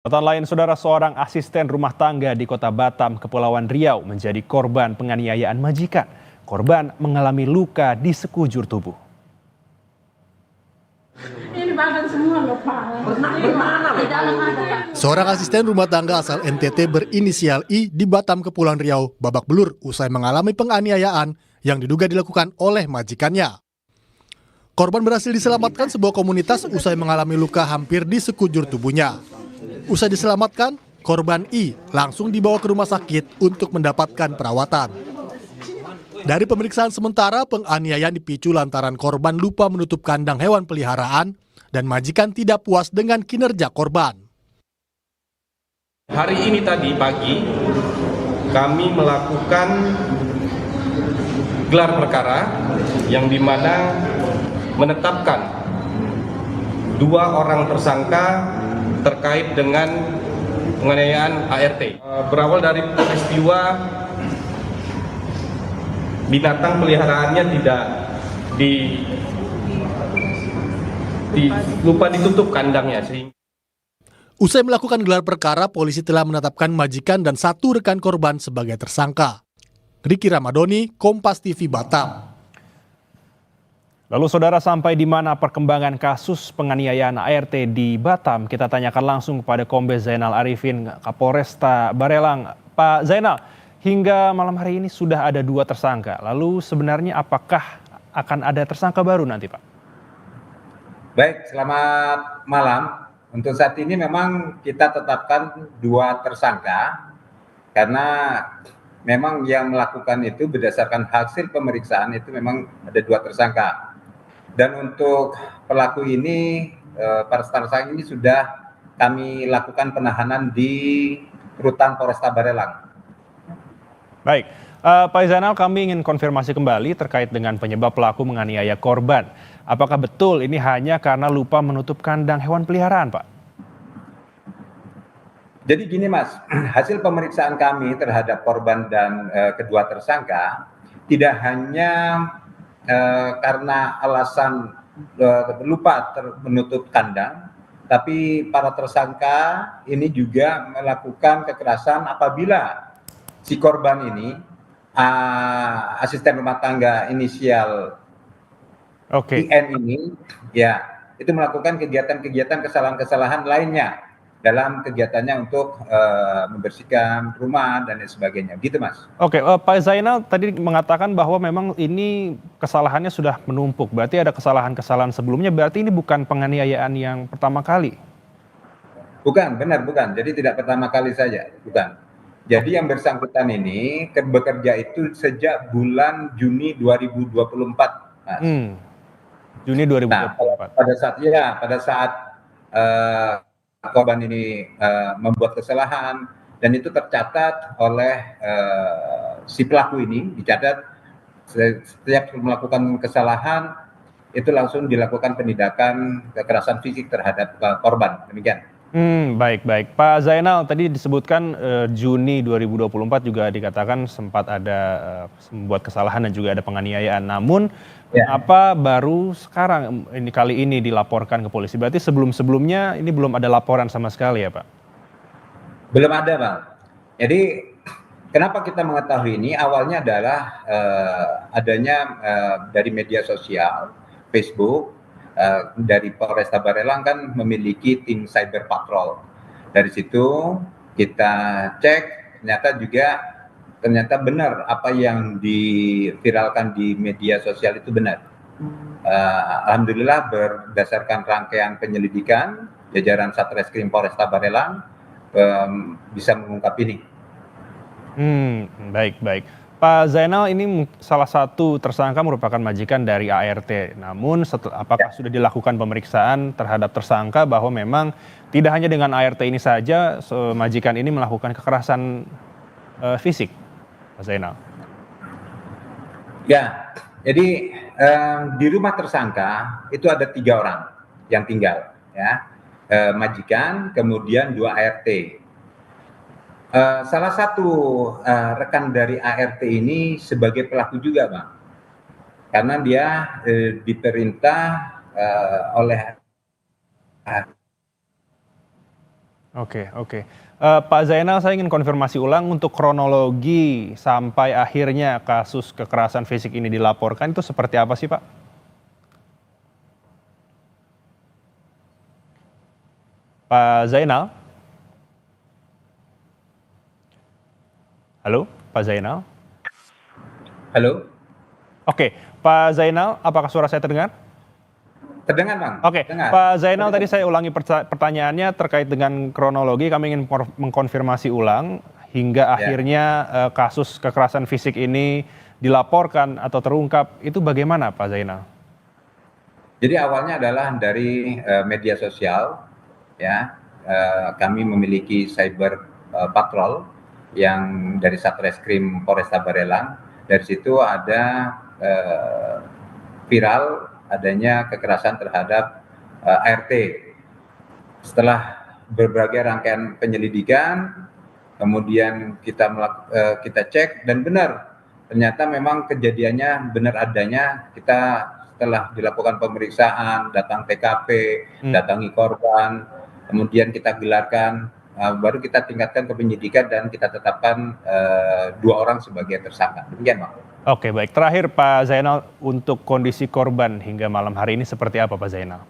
Catatan lain, saudara, seorang asisten rumah tangga di Kota Batam, Kepulauan Riau menjadi korban penganiayaan majikan. Korban mengalami luka di sekujur tubuh. Ini badan semua loh, Pak. Seorang asisten rumah tangga asal NTT berinisial I di Batam, Kepulauan Riau, babak belur usai mengalami penganiayaan yang diduga dilakukan oleh majikannya. Korban berhasil diselamatkan sebuah komunitas usai mengalami luka hampir di sekujur tubuhnya. Usai diselamatkan, korban I langsung dibawa ke rumah sakit untuk mendapatkan perawatan. Dari pemeriksaan sementara, penganiayaan dipicu lantaran korban lupa menutup kandang hewan peliharaan dan majikan tidak puas dengan kinerja korban. Hari ini tadi pagi kami melakukan gelar perkara yang dimana menetapkan 2 orang tersangka terkait dengan penganiayaan ART. Berawal dari peristiwa binatang peliharaannya tidak lupa ditutup kandangnya. Usai melakukan gelar perkara, polisi telah menetapkan majikan dan 1 rekan korban sebagai tersangka. Riki Ramadoni, Kompas TV Batam. Lalu saudara, sampai di mana perkembangan kasus penganiayaan ART di Batam? Kita tanyakan langsung kepada Kombes Zainal Arifin, Kapolresta Barelang. Pak Zainal, hingga malam hari ini sudah ada 2 tersangka. Lalu sebenarnya apakah akan ada tersangka baru nanti, Pak? Baik, selamat malam. Untuk saat ini memang kita tetapkan 2 tersangka karena memang yang melakukan itu berdasarkan hasil pemeriksaan itu memang ada 2 tersangka. Dan untuk pelaku ini, para tersangka ini sudah kami lakukan penahanan di Rutan Polresta Barelang. Baik, Pak Zainal, kami ingin konfirmasi kembali terkait dengan penyebab pelaku menganiaya korban. Apakah betul ini hanya karena lupa menutup kandang hewan peliharaan, Pak? Jadi gini Mas, hasil pemeriksaan kami terhadap korban dan kedua tersangka tidak hanya karena alasan lupa menutup kandang, tapi para tersangka ini juga melakukan kekerasan apabila si korban ini asisten rumah tangga inisial IN ini ya itu melakukan kegiatan-kegiatan kesalahan-kesalahan lainnya dalam kegiatannya untuk membersihkan rumah dan lain sebagainya, gitu Mas. Oke, Pak Zainal tadi mengatakan bahwa memang ini kesalahannya sudah menumpuk, berarti ada kesalahan-kesalahan sebelumnya, berarti ini bukan penganiayaan yang pertama kali? Bukan, benar bukan, jadi tidak pertama kali saja, bukan. Jadi yang bersangkutan ini bekerja itu sejak bulan Juni 2024, Mas. Juni 2024. Nah, pada saat korban ini membuat kesalahan dan itu tercatat oleh si pelaku ini, dicatat setiap melakukan kesalahan itu langsung dilakukan penindakan kekerasan fisik terhadap korban, demikian. Baik. Pak Zainal, tadi disebutkan Juni 2024 juga dikatakan sempat ada membuat kesalahan dan juga ada penganiayaan. Namun apa baru sekarang kali ini dilaporkan ke polisi? Berarti sebelum-sebelumnya ini belum ada laporan sama sekali ya, Pak? Belum ada, Bang. Jadi kenapa kita mengetahui ini? Awalnya adalah adanya dari media sosial, Facebook, dari Polresta Barelang kan memiliki tim cyber patrol. Dari situ kita cek, ternyata benar apa yang diviralkan di media sosial itu benar. Alhamdulillah berdasarkan rangkaian penyelidikan, jajaran Satreskrim Polresta Barelang bisa mengungkap ini. Baik. Pak Zainal, ini salah satu tersangka merupakan majikan dari ART. Namun apakah sudah dilakukan pemeriksaan terhadap tersangka bahwa memang tidak hanya dengan ART ini saja majikan ini melakukan kekerasan fisik, Pak Zainal? Ya, jadi di rumah tersangka itu ada 3 orang yang tinggal, ya, majikan, kemudian 2 ART. Salah satu rekan dari ART ini sebagai pelaku juga, Bang, karena dia diperintah oleh Oke, oke. Pak Zainal, saya ingin konfirmasi ulang untuk kronologi sampai akhirnya kasus kekerasan fisik ini dilaporkan itu seperti apa sih, Pak? Pak Zainal? Halo, Pak Zainal? Halo, Oke, Pak Zainal, apakah suara saya terdengar? terdengar Bang? Oke, Dengar. Pak Zainal, tadi saya ulangi pertanyaannya terkait dengan kronologi. Kami ingin mengkonfirmasi ulang hingga akhirnya kasus kekerasan fisik ini dilaporkan atau terungkap. Itu bagaimana, Pak Zainal? Jadi awalnya adalah dari media sosial, ya. Kami memiliki cyber patrol yang dari Satreskrim Polresta Barelang. Dari situ ada viral adanya kekerasan terhadap ART. Setelah berbagai rangkaian penyelidikan, kemudian kita cek dan benar, ternyata memang kejadiannya benar adanya. Kita setelah dilakukan pemeriksaan, datang TKP, datangi korban, kemudian kita gelarkan, baru kita tingkatkan ke penyidikan dan kita tetapkan 2 orang sebagai tersangka. Demikian, Bang. Oke, baik. Terakhir, Pak Zainal, untuk kondisi korban hingga malam hari ini seperti apa, Pak Zainal?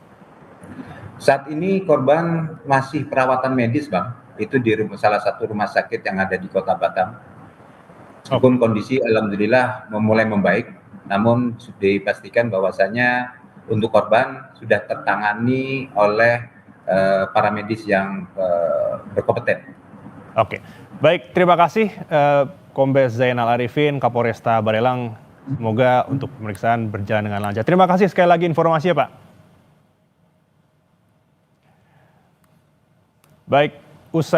Saat ini korban masih perawatan medis, Bang. Itu di salah satu rumah sakit yang ada di Kota Batam. Meskipun kondisi alhamdulillah mulai membaik, namun sudah dipastikan bahwasanya untuk korban sudah tertangani oleh para medis yang berkompeten. Oke, baik. Terima kasih Kombes Zainal Arifin, Kapolresta Barelang. Semoga untuk pemeriksaan berjalan dengan lancar. Terima kasih sekali lagi informasinya, Pak. Baik, usai